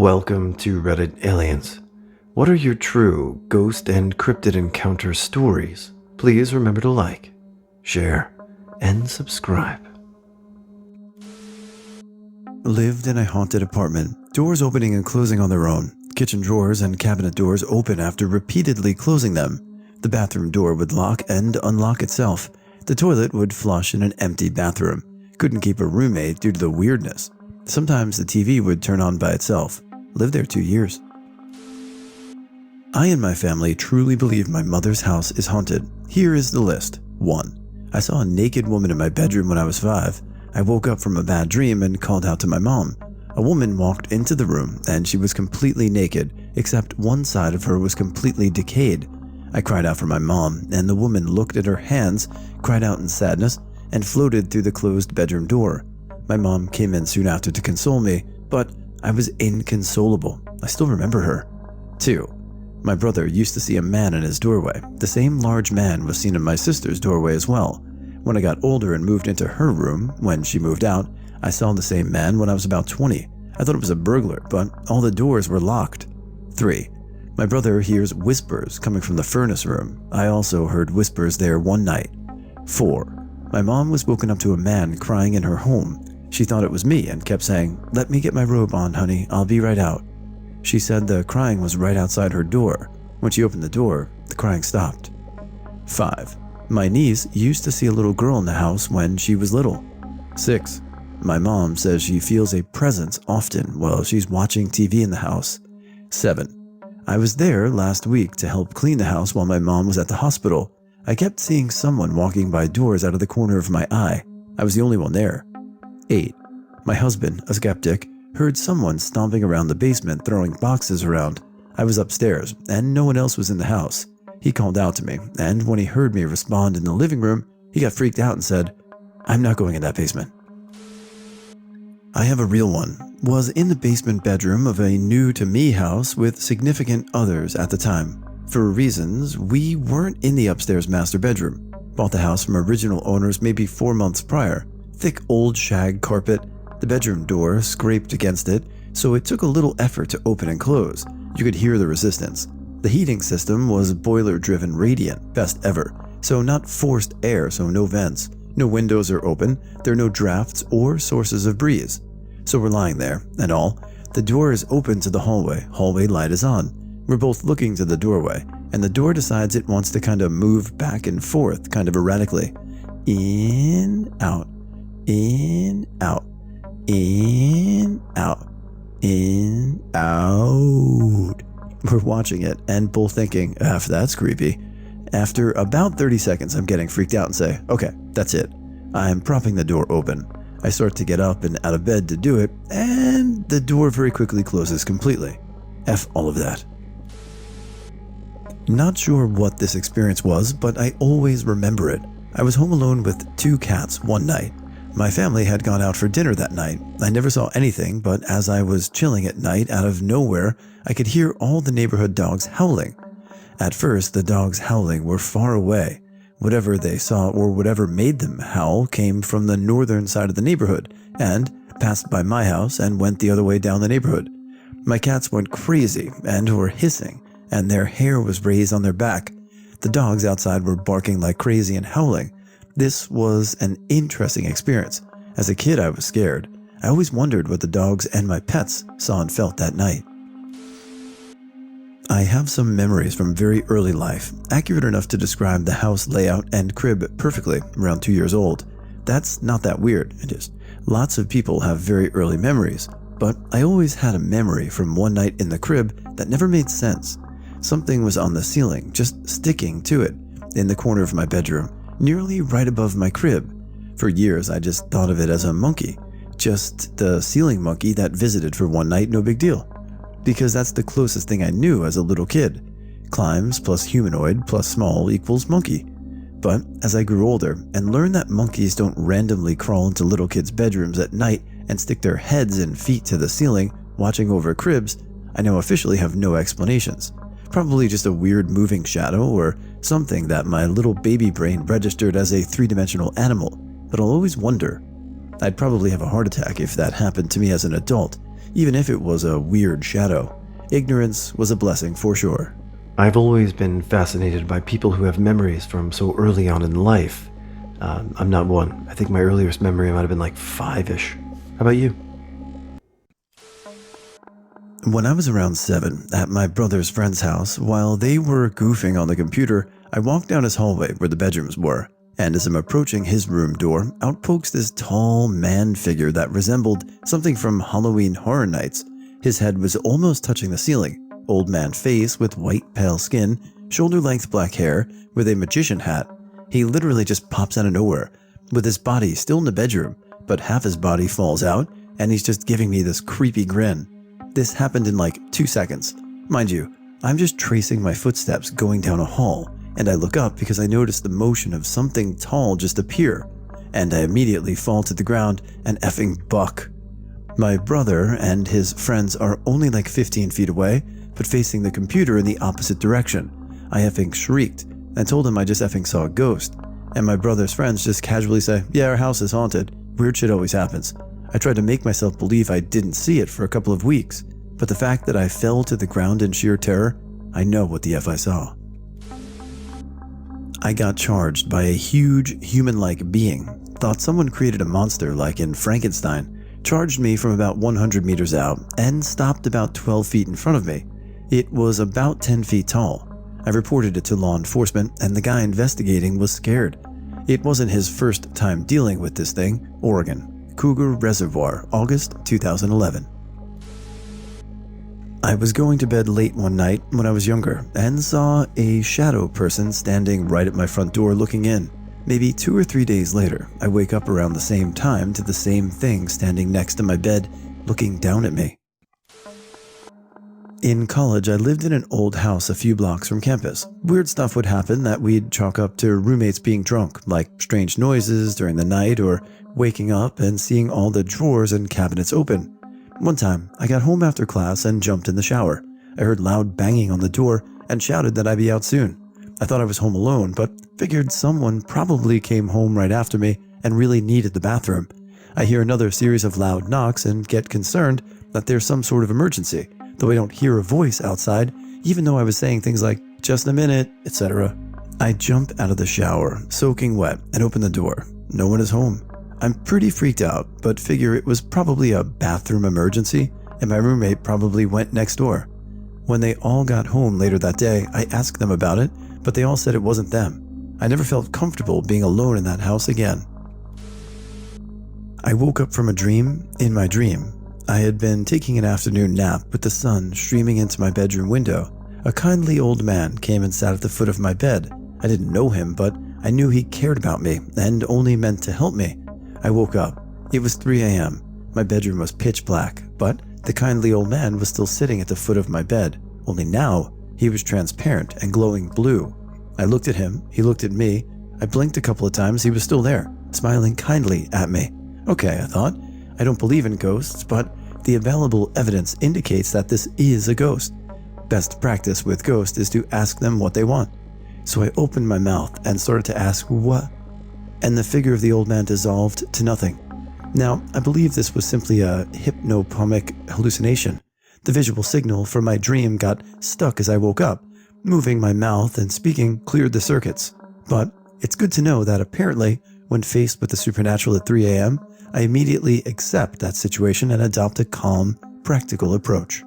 Welcome to Reddit Aliens. What are your true ghost and cryptid encounter stories? Please remember to like, share, and subscribe. Lived in a haunted apartment, doors opening and closing on their own. Kitchen drawers and cabinet doors open after repeatedly closing them. The bathroom door would lock and unlock itself. The toilet would flush in an empty bathroom. Couldn't keep a roommate due to the weirdness. Sometimes the TV would turn on by itself. Lived there 2 years. I and my family truly believe my mother's house is haunted. Here is the list. 1. I saw a naked woman in my bedroom when I was 5. I woke up from a bad dream and called out to my mom. A woman walked into the room and she was completely naked, except one side of her was completely decayed. I cried out for my mom, and the woman looked at her hands, cried out in sadness, and floated through the closed bedroom door. My mom came in soon after to console me, but I was inconsolable. I still remember her. 2. My brother used to see a man in his doorway. The same large man was seen in my sister's doorway as well. When I got older and moved into her room, when she moved out, I saw the same man when I was about 20. I thought it was a burglar, but all the doors were locked. 3. My brother hears whispers coming from the furnace room. I also heard whispers there one night. 4. My mom was woken up to a man crying in her home. She thought it was me and kept saying, "Let me get my robe on, honey, I'll be right out." She said the crying was right outside her door. When she opened the door, the crying stopped. 5. My niece used to see a little girl in the house when she was little. 6. My mom says she feels a presence often while she's watching TV in the house. 7. I was there last week to help clean the house while my mom was at the hospital. I kept seeing someone walking by doors out of the corner of my eye. I was the only one there. 8. My husband, a skeptic, heard someone stomping around the basement throwing boxes around. I was upstairs and no one else was in the house. He called out to me, and when he heard me respond in the living room, he got freaked out and said, "I'm not going in that basement." I have a real one. Was in the basement bedroom of a new-to-me house with significant others at the time. For reasons, we weren't in the upstairs master bedroom. Bought the house from original owners maybe 4 months prior. Thick old shag carpet. The bedroom door scraped against it, so it took a little effort to open and close. You could hear the resistance. The heating system was boiler-driven radiant, best ever, so not forced air, so no vents. No windows are open, there are no drafts or sources of breeze. So we're lying there, and all. The door is open to the hallway. Hallway light is on. We're both looking to the doorway, and the door decides it wants to kind of move back and forth, kind of erratically. In, out, in, out, in, out, in, out. We're watching it and both thinking, that's creepy. After about 30 seconds, I'm getting freaked out and say, okay, that's it. I'm propping the door open. I start to get up and out of bed to do it, and the door very quickly closes completely. F all of that. Not sure what this experience was, but I always remember it. I was home alone with 2 cats one night. My family had gone out for dinner that night. I never saw anything, but as I was chilling at night, out of nowhere, I could hear all the neighborhood dogs howling. At first, the dogs howling were far away. Whatever they saw or whatever made them howl came from the northern side of the neighborhood and passed by my house and went the other way down the neighborhood. My cats went crazy and were hissing, and their hair was raised on their back. The dogs outside were barking like crazy and howling. This was an interesting experience. As a kid, I was scared. I always wondered what the dogs and my pets saw and felt that night. I have some memories from very early life, accurate enough to describe the house layout and crib perfectly, around 2 years old. That's not that weird, it is. Lots of people have very early memories, but I always had a memory from one night in the crib that never made sense. Something was on the ceiling, just sticking to it, in the corner of my bedroom, nearly right above my crib. For years, I just thought of it as a monkey. Just the ceiling monkey that visited for one night, no big deal. Because that's the closest thing I knew as a little kid. Climbs plus humanoid plus small equals monkey. But as I grew older and learned that monkeys don't randomly crawl into little kids' bedrooms at night and stick their heads and feet to the ceiling, watching over cribs, I now officially have no explanations. Probably just a weird moving shadow or something that my little baby brain registered as a 3-dimensional animal, but I'll always wonder. I'd probably have a heart attack if that happened to me as an adult. even if it was a weird shadow. Ignorance was a blessing for sure. I've always been fascinated by people who have memories from so early on in life. I'm not one. I think my earliest memory might have been like 5-ish. How about you? When I was around 7, at my brother's friend's house, while they were goofing on the computer, I walked down his hallway where the bedrooms were, and as I'm approaching his room door, out pokes this tall man figure that resembled something from Halloween Horror Nights. His head was almost touching the ceiling, old man face with white pale skin, shoulder-length black hair, with a magician hat. He literally just pops out of nowhere, with his body still in the bedroom, but half his body falls out, and he's just giving me this creepy grin. This happened in like 2 seconds. Mind you, I'm just tracing my footsteps going down a hall, and I look up because I notice the motion of something tall just appear, and I immediately fall to the ground and effing buck. My brother and his friends are only like 15 feet away, but facing the computer in the opposite direction. I effing shrieked and told him I just effing saw a ghost, and my brother's friends just casually say, "Yeah, our house is haunted. Weird shit always happens." I tried to make myself believe I didn't see it for a couple of weeks, but the fact that I fell to the ground in sheer terror, I know what the F I saw. I got charged by a huge human-like being, thought someone created a monster like in Frankenstein, charged me from about 100 meters out, and stopped about 12 feet in front of me. It was about 10 feet tall. I reported it to law enforcement, and the guy investigating was scared. It wasn't his first time dealing with this thing. Oregon. Cougar Reservoir, August 2011. I was going to bed late one night when I was younger and saw a shadow person standing right at my front door looking in. Maybe 2 or 3 days later, I wake up around the same time to the same thing standing next to my bed looking down at me. In college, I lived in an old house a few blocks from campus. Weird stuff would happen that we'd chalk up to roommates being drunk, like strange noises during the night or waking up and seeing all the drawers and cabinets open. One time, I got home after class and jumped in the shower. I heard loud banging on the door and shouted that I'd be out soon. I thought I was home alone, but figured someone probably came home right after me and really needed the bathroom. I hear another series of loud knocks and get concerned that there's some sort of emergency, though I don't hear a voice outside, even though I was saying things like, "Just a minute," etc. I jump out of the shower, soaking wet, and open the door. No one is home. I'm pretty freaked out, but figure it was probably a bathroom emergency, and my roommate probably went next door. When they all got home later that day, I asked them about it, but they all said it wasn't them. I never felt comfortable being alone in that house again. I woke up from a dream in my dream. I had been taking an afternoon nap with the sun streaming into my bedroom window. A kindly old man came and sat at the foot of my bed. I didn't know him, but I knew he cared about me and only meant to help me. I woke up. It was 3 a.m. My bedroom was pitch black, but the kindly old man was still sitting at the foot of my bed, only now he was transparent and glowing blue. I looked at him, he looked at me. I blinked a couple of times, he was still there, smiling kindly at me. Okay, I thought. I don't believe in ghosts, but the available evidence indicates that this is a ghost. Best practice with ghosts is to ask them what they want. So I opened my mouth and started to ask what, and the figure of the old man dissolved to nothing. Now, I believe this was simply a hypnopompic hallucination. The visual signal from my dream got stuck as I woke up. Moving my mouth and speaking cleared the circuits. But it's good to know that apparently, when faced with the supernatural at 3 a.m., I immediately accept that situation and adopt a calm, practical approach.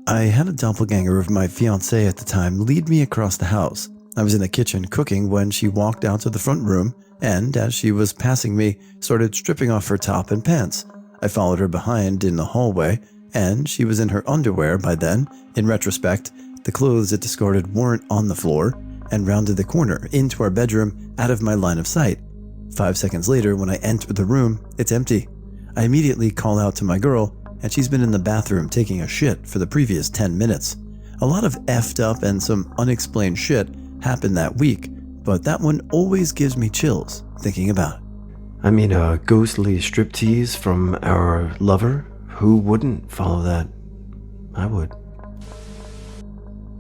I had a doppelganger of my fiancée at the time lead me across the house. I was in the kitchen cooking when she walked out to the front room and, as she was passing me, started stripping off her top and pants. I followed her behind in the hallway, and she was in her underwear by then. In retrospect, the clothes it discarded weren't on the floor, and rounded the corner into our bedroom out of my line of sight. 5 seconds later, when I enter the room, it's empty. I immediately call out to my girl, and she's been in the bathroom taking a shit for the previous 10 minutes. A lot of effed up and some unexplained shit happened that week, but that one always gives me chills thinking about it. I mean, a ghostly striptease from our lover? Who wouldn't follow that? I would.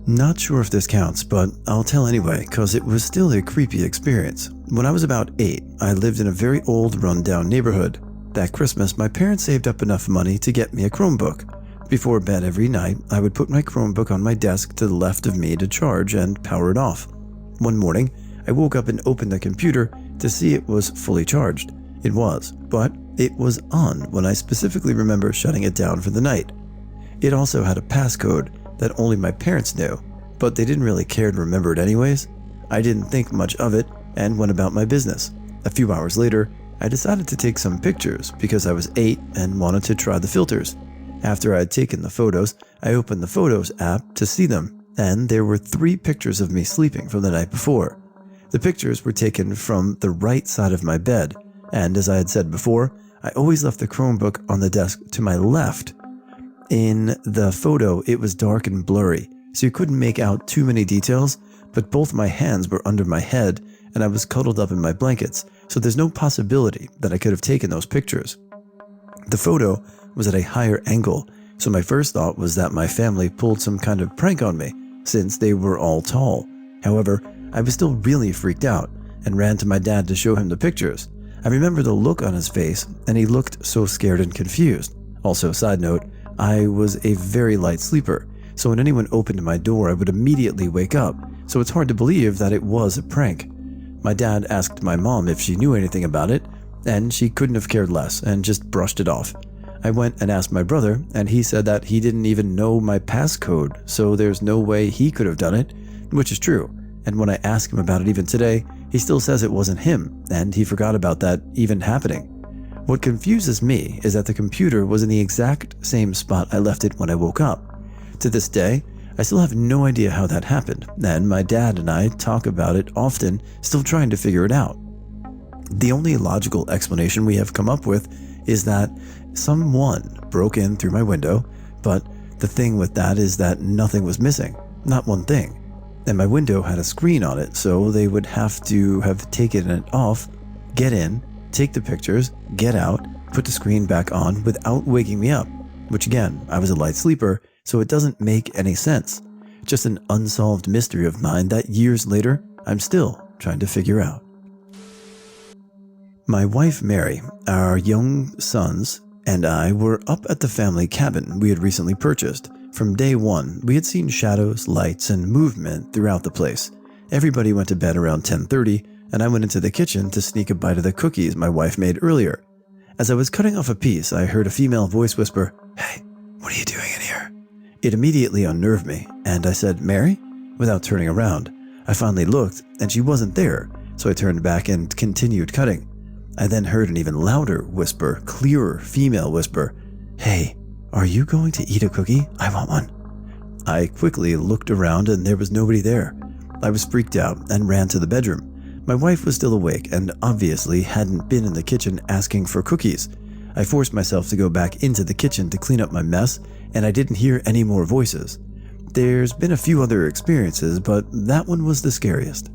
Not sure if this counts, but I'll tell anyway, cause it was still a creepy experience. When I was about 8, I lived in a very old, run-down neighborhood. That Christmas, my parents saved up enough money to get me a Chromebook. Before bed every night, I would put my Chromebook on my desk to the left of me to charge and power it off. One morning, I woke up and opened the computer to see it was fully charged. It was, but it was on when I specifically remember shutting it down for the night. It also had a passcode that only my parents knew, but they didn't really care to remember it anyways. I didn't think much of it and went about my business. A few hours later, I decided to take some pictures because I was 8 and wanted to try the filters. After I had taken the photos, I opened the Photos app to see them, and there were 3 pictures of me sleeping from the night before. The pictures were taken from the right side of my bed, and as I had said before, I always left the Chromebook on the desk to my left. In the photo, it was dark and blurry, so you couldn't make out too many details, but both my hands were under my head and I was cuddled up in my blankets, so there's no possibility that I could have taken those pictures. The photo was at a higher angle, so my first thought was that my family pulled some kind of prank on me, since they were all tall. However, I was still really freaked out and ran to my dad to show him the pictures. I remember the look on his face, and he looked so scared and confused. Also, side note, I was a very light sleeper, so when anyone opened my door, I would immediately wake up, so it's hard to believe that it was a prank. My dad asked my mom if she knew anything about it, and she couldn't have cared less and just brushed it off. I went and asked my brother, and he said that he didn't even know my passcode, so there's no way he could have done it, which is true. And when I ask him about it even today, he still says it wasn't him, and he forgot about that even happening. What confuses me is that the computer was in the exact same spot I left it when I woke up. To this day, I still have no idea how that happened, and my dad and I talk about it often, still trying to figure it out. The only logical explanation we have come up with is that someone broke in through my window, but the thing with that is that nothing was missing, not one thing. And my window had a screen on it, so they would have to have taken it off, get in, take the pictures, get out, put the screen back on without waking me up, which again, I was a light sleeper, so it doesn't make any sense. Just an unsolved mystery of mine that years later, I'm still trying to figure out. My wife Mary, our young sons, and I were up at the family cabin we had recently purchased. From day one, we had seen shadows, lights, and movement throughout the place. Everybody went to bed around 10:30, and I went into the kitchen to sneak a bite of the cookies my wife made earlier. As I was cutting off a piece, I heard a female voice whisper, "Hey, what are you doing in here?" It immediately unnerved me, and I said, "Mary?" without turning around. I finally looked, and she wasn't there, so I turned back and continued cutting. I then heard an even louder whisper, clearer female whisper, "Hey, are you going to eat a cookie? I want one." I quickly looked around and there was nobody there. I was freaked out and ran to the bedroom. My wife was still awake and obviously hadn't been in the kitchen asking for cookies. I forced myself to go back into the kitchen to clean up my mess, and I didn't hear any more voices. There's been a few other experiences, but that one was the scariest.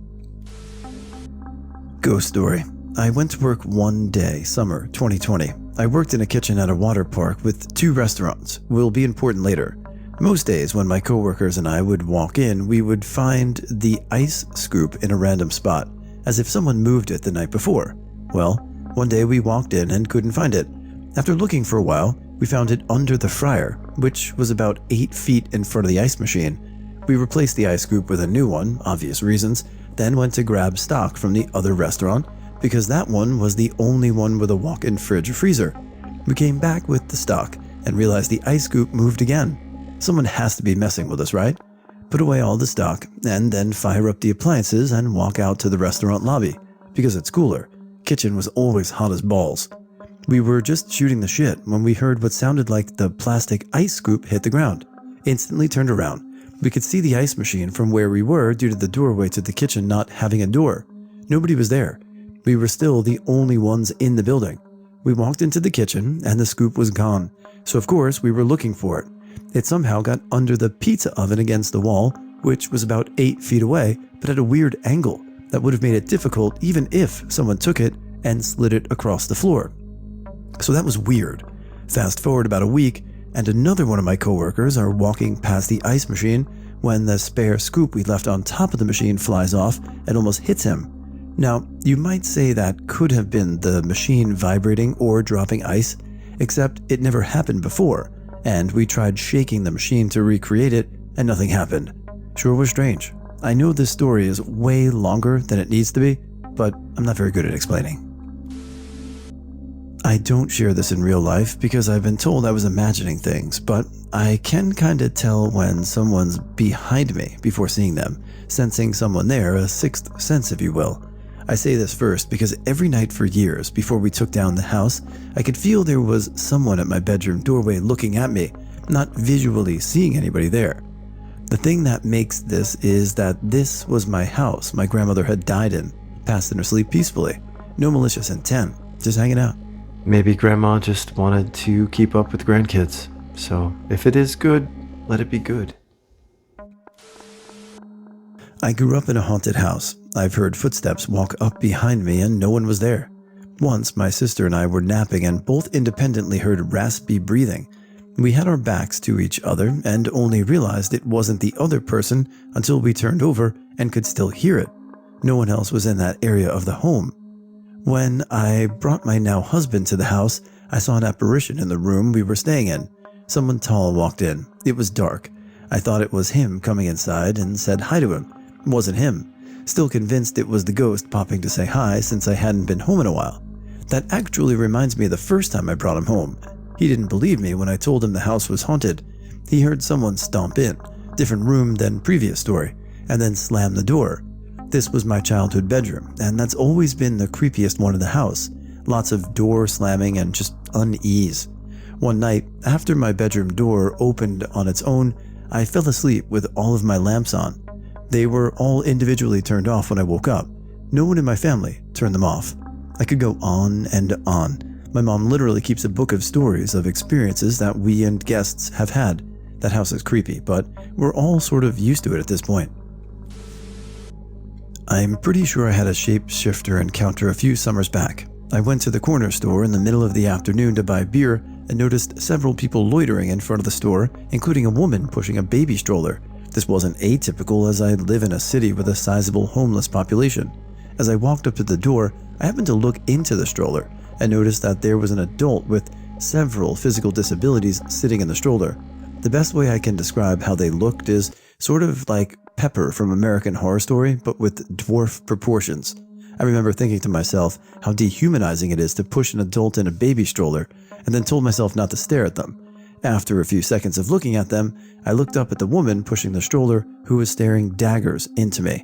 Ghost story. I went to work one day, summer 2020. I worked in a kitchen at a water park with 2 restaurants. Will be important later. Most days when my coworkers and I would walk in, we would find the ice scoop in a random spot, as if someone moved it the night before. Well, one day we walked in and couldn't find it. After looking for a while, we found it under the fryer, which was about 8 feet in front of the ice machine. We replaced the ice scoop with a new one, obvious reasons, then went to grab stock from the other restaurant, because that one was the only one with a walk-in fridge or freezer. We came back with the stock and realized the ice scoop moved again. Someone has to be messing with us, right? Put away all the stock and then fire up the appliances and walk out to the restaurant lobby, because it's cooler. Kitchen was always hot as balls. We were just shooting the shit when we heard what sounded like the plastic ice scoop hit the ground. Instantly turned around. We could see the ice machine from where we were due to the doorway to the kitchen not having a door. Nobody was there. We were still the only ones in the building. We walked into the kitchen and the scoop was gone, so of course we were looking for it. It somehow got under the pizza oven against the wall, which was about 8 feet away, but at a weird angle that would have made it difficult even if someone took it and slid it across the floor. So that was weird. Fast forward about a week, and another one of my coworkers are walking past the ice machine when the spare scoop we left on top of the machine flies off and almost hits him. Now, you might say that could have been the machine vibrating or dropping ice, except it never happened before, and we tried shaking the machine to recreate it, and nothing happened. Sure was strange. I know this story is way longer than it needs to be, but I'm not very good at explaining. I don't share this in real life because I've been told I was imagining things, but I can kinda tell when someone's behind me before seeing them, sensing someone there, a sixth sense if you will. I say this first because every night for years before we took down the house, I could feel there was someone at my bedroom doorway looking at me, not visually seeing anybody there. The thing that makes this is that this was my house my grandmother had died in, passed in her sleep peacefully. No malicious intent, just hanging out. Maybe Grandma just wanted to keep up with grandkids. So if it is good, let it be good. I grew up in a haunted house. I've heard footsteps walk up behind me and no one was there. Once, my sister and I were napping and both independently heard raspy breathing. We had our backs to each other and only realized it wasn't the other person until we turned over and could still hear it. No one else was in that area of the home. When I brought my now husband to the house, I saw an apparition in the room we were staying in. Someone tall walked in. It was dark. I thought it was him coming inside and said hi to him. It wasn't him. Still convinced it was the ghost popping to say hi since I hadn't been home in a while. That actually reminds me of the first time I brought him home. He didn't believe me when I told him the house was haunted. He heard someone stomp in, different room than previous story, and then slam the door. This was my childhood bedroom, and that's always been the creepiest one in the house. Lots of door slamming and just unease. One night, after my bedroom door opened on its own, I fell asleep with all of my lamps on. They were all individually turned off when I woke up. No one in my family turned them off. I could go on and on. My mom literally keeps a book of stories of experiences that we and guests have had. That house is creepy, but we're all sort of used to it at this point. I'm pretty sure I had a shapeshifter encounter a few summers back. I went to the corner store in the middle of the afternoon to buy beer and noticed several people loitering in front of the store, including a woman pushing a baby stroller. This wasn't atypical as I live in a city with a sizable homeless population. As I walked up to the door, I happened to look into the stroller and noticed that there was an adult with several physical disabilities sitting in the stroller. The best way I can describe how they looked is sort of like Pepper from American Horror Story, but with dwarf proportions. I remember thinking to myself how dehumanizing it is to push an adult in a baby stroller, and then told myself not to stare at them. After a few seconds of looking at them, I looked up at the woman pushing the stroller who was staring daggers into me.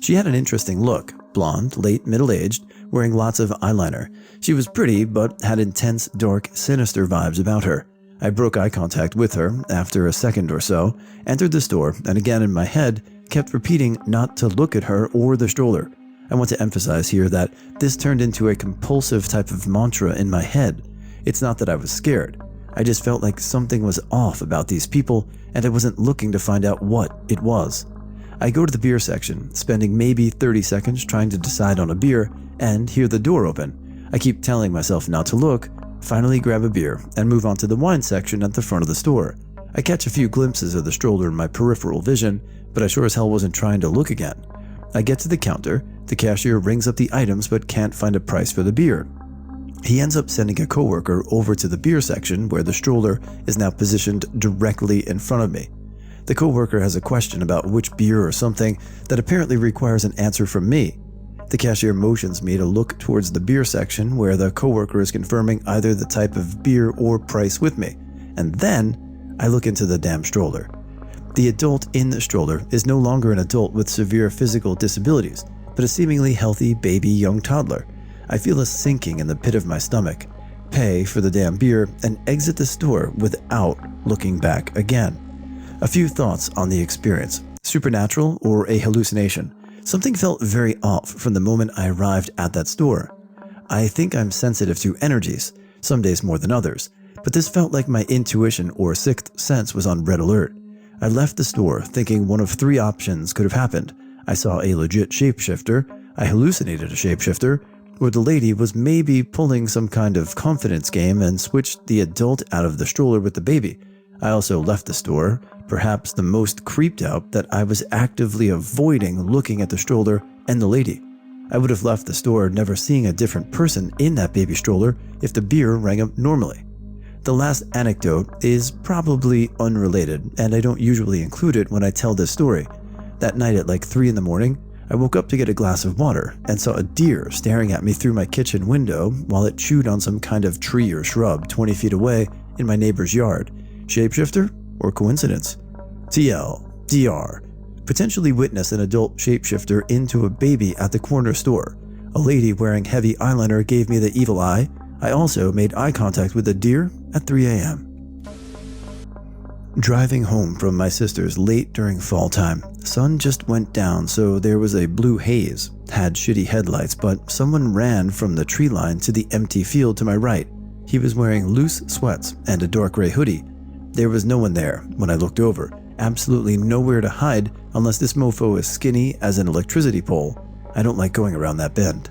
She had an interesting look, blonde, late middle-aged, wearing lots of eyeliner. She was pretty, but had intense, dark, sinister vibes about her. I broke eye contact with her after a second or so, entered the store, and again in my head, kept repeating not to look at her or the stroller. I want to emphasize here that this turned into a compulsive type of mantra in my head. It's not that I was scared. I just felt like something was off about these people, and I wasn't looking to find out what it was. I go to the beer section, spending maybe 30 seconds trying to decide on a beer, and hear the door open. I keep telling myself not to look, finally grab a beer, and move on to the wine section at the front of the store. I catch a few glimpses of the stroller in my peripheral vision, but I sure as hell wasn't trying to look again. I get to the counter, the cashier rings up the items but can't find a price for the beer. He ends up sending a coworker over to the beer section where the stroller is now positioned directly in front of me. The coworker has a question about which beer or something that apparently requires an answer from me. The cashier motions me to look towards the beer section where the coworker is confirming either the type of beer or price with me. And then I look into the damn stroller. The adult in the stroller is no longer an adult with severe physical disabilities, but a seemingly healthy baby young toddler. I feel a sinking in the pit of my stomach, pay for the damn beer, and exit the store without looking back again. A few thoughts on the experience. Supernatural or a hallucination? Something felt very off from the moment I arrived at that store. I think I'm sensitive to energies, some days more than others, but this felt like my intuition or sixth sense was on red alert. I left the store thinking one of three options could have happened. I saw a legit shapeshifter, I hallucinated a shapeshifter, or the lady was maybe pulling some kind of confidence game and switched the adult out of the stroller with the baby. I also left the store, perhaps the most creeped out that I was actively avoiding looking at the stroller and the lady. I would have left the store never seeing a different person in that baby stroller if the beer rang up normally. The last anecdote is probably unrelated, and I don't usually include it when I tell this story. That night at like 3 in the morning, I woke up to get a glass of water and saw a deer staring at me through my kitchen window while it chewed on some kind of tree or shrub 20 feet away in my neighbor's yard. Shapeshifter or coincidence? TL, DR. Potentially witnessed an adult shapeshifter into a baby at the corner store. A lady wearing heavy eyeliner gave me the evil eye. I also made eye contact with a deer at 3 a.m. Driving home from my sister's late during fall time, sun just went down, so there was a blue haze. Had shitty headlights, but someone ran from the tree line to the empty field to my right. He was wearing loose sweats and a dark gray hoodie. There was no one there when I looked over. Absolutely nowhere to hide unless this mofo is skinny as an electricity pole. I don't like going around that bend.